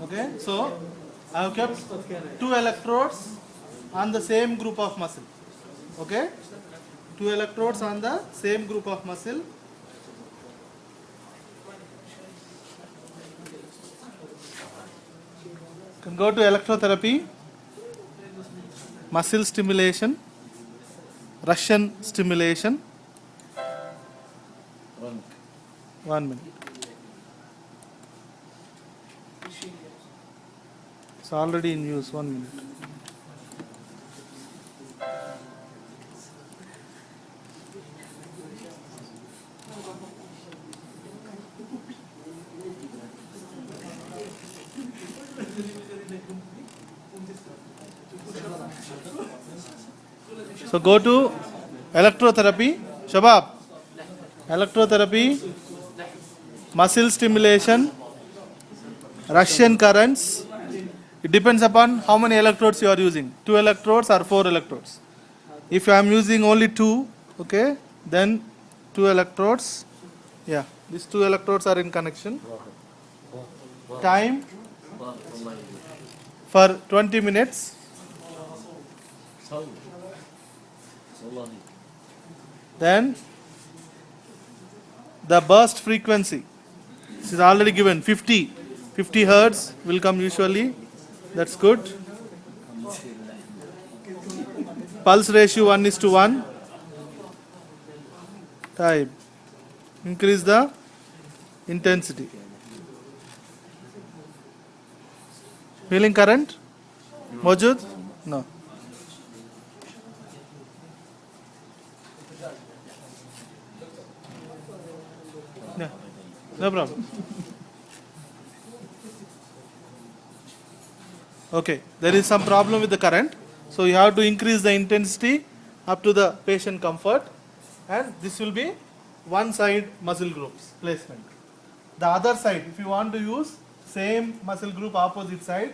Okay, so I have kept 2 electrodes on the same group of muscle. Okay, 2 electrodes on the same group of muscle. Can go to electrotherapy, muscle stimulation, Russian stimulation. 1 minute. It's already in use. 1 minute. So go to electrotherapy, Shabab. Electrotherapy, muscle stimulation, Russian currents. It depends upon how many electrodes you are using. 2 electrodes or 4 electrodes. If I am using only 2, okay, then 2 electrodes. Yeah, these 2 electrodes are in connection. Time for 20 minutes. Then the burst frequency. This is already given 50 hertz will come usually. That's good. Pulse ratio 1:1. Time. Increase the intensity. Feeling current? Mojud? No. Yeah. No problem. Okay, there is some problem with the current, so you have to increase the intensity up to the patient comfort, and this will be one side muscle groups placement. The other side, if you want to use same muscle group opposite side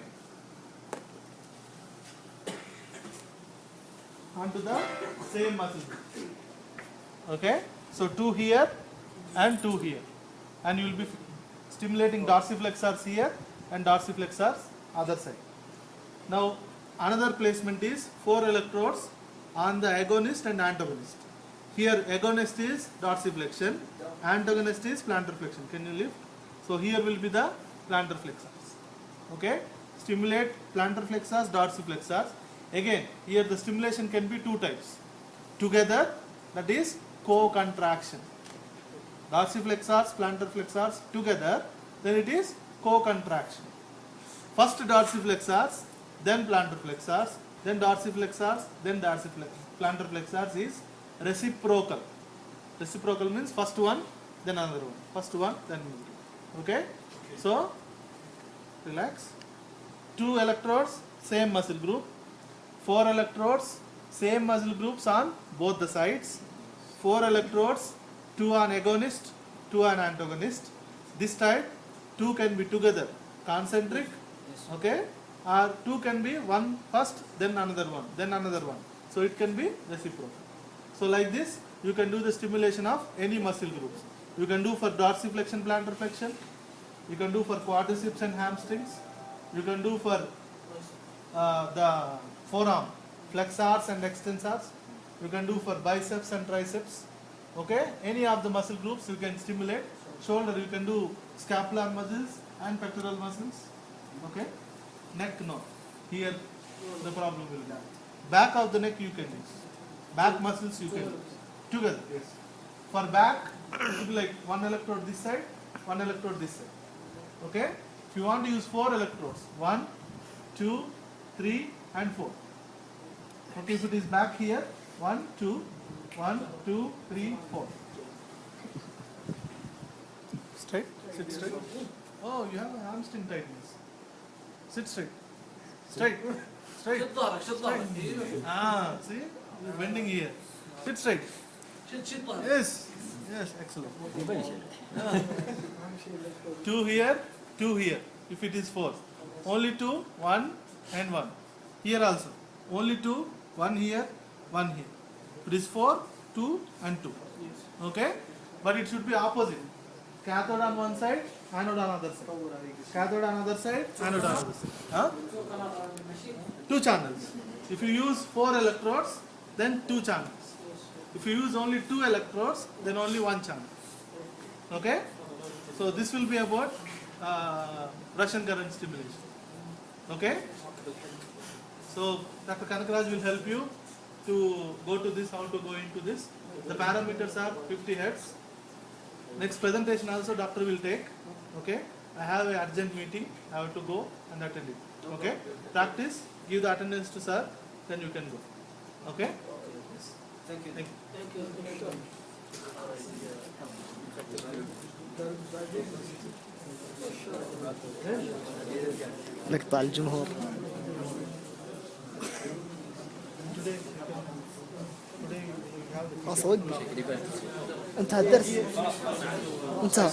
onto the same muscle group. Okay, so 2 here and 2 here, and you will be stimulating dorsiflexors here and dorsiflexors other side. Now another placement is 4 electrodes on the agonist and antagonist. Here agonist is dorsiflexion, antagonist is plantar flexion. Can you lift? So here will be the plantar flexors. Okay, stimulate plantar flexors, dorsiflexors. Again, here the stimulation can be 2 types. Together, that is co-contraction. Dorsiflexors, plantar flexors together, then it is co-contraction. First dorsiflexors, then plantar flexors, then dorsiflexors, then plantar flexors is reciprocal. Reciprocal means first one, then another one. First one, then another one. Okay? So, relax. 2 electrodes, same muscle group. 4 electrodes, same muscle groups on both the sides. 4 electrodes, 2 on agonist, 2 on antagonist. This type, 2 can be together, concentric, okay, or 2 can be one first, then another one, then another one. So it can be reciprocal. So like this, you can do the stimulation of any muscle groups. You can do for dorsiflexion, plantar flexion. You can do for quadriceps and hamstrings. You can do for the forearm, flexors and extensors. You can do for biceps and triceps. Okay, any of the muscle groups you can stimulate. Shoulder, you can do scapular muscles and pectoral muscles. Okay, neck, no. Here the problem will be. Back of the neck you can use. Back muscles you can use. Together, yes. For back, it will be like 1 electrode this side, 1 electrode this side. Okay, if you want to use 4 electrodes, 1, 2, 3 and 4. Okay, if it is back here, 1, 2, 1, 2, 3, 4. Straight? Sit straight. Oh, you have a hamstring tightness. Sit straight. Straight. Straight. Straight. Ah, see? You're bending here. Sit straight. Yes. Yes, excellent. 2 here, 2 here. If it is 4. Only 2, 1 and 1. Here also. Only 2, 1 here, 1 here. It is 4, 2 and 2. Okay? But it should be opposite. Cathode on one side, anode on other side. Cathode on other side, anode on other side. Huh? 2 channels. If you use 4 electrodes, then 2 channels. If you use only 2 electrodes, then only 1 channel. Okay? So this will be about Russian current stimulation. Okay? So Dr. Kanakaraj will help you to go to this, how to go into this. The parameters are 50 Hertz. Next presentation also doctor will take. Okay? I have an urgent meeting. I have to go and attend it. Okay? Practice. Give the attendance to sir. Then you can go. Okay? Thank you. Thank you. نقطع الجمهور. Today you have the خلاص وقف. انتهى الدرس. انتهى.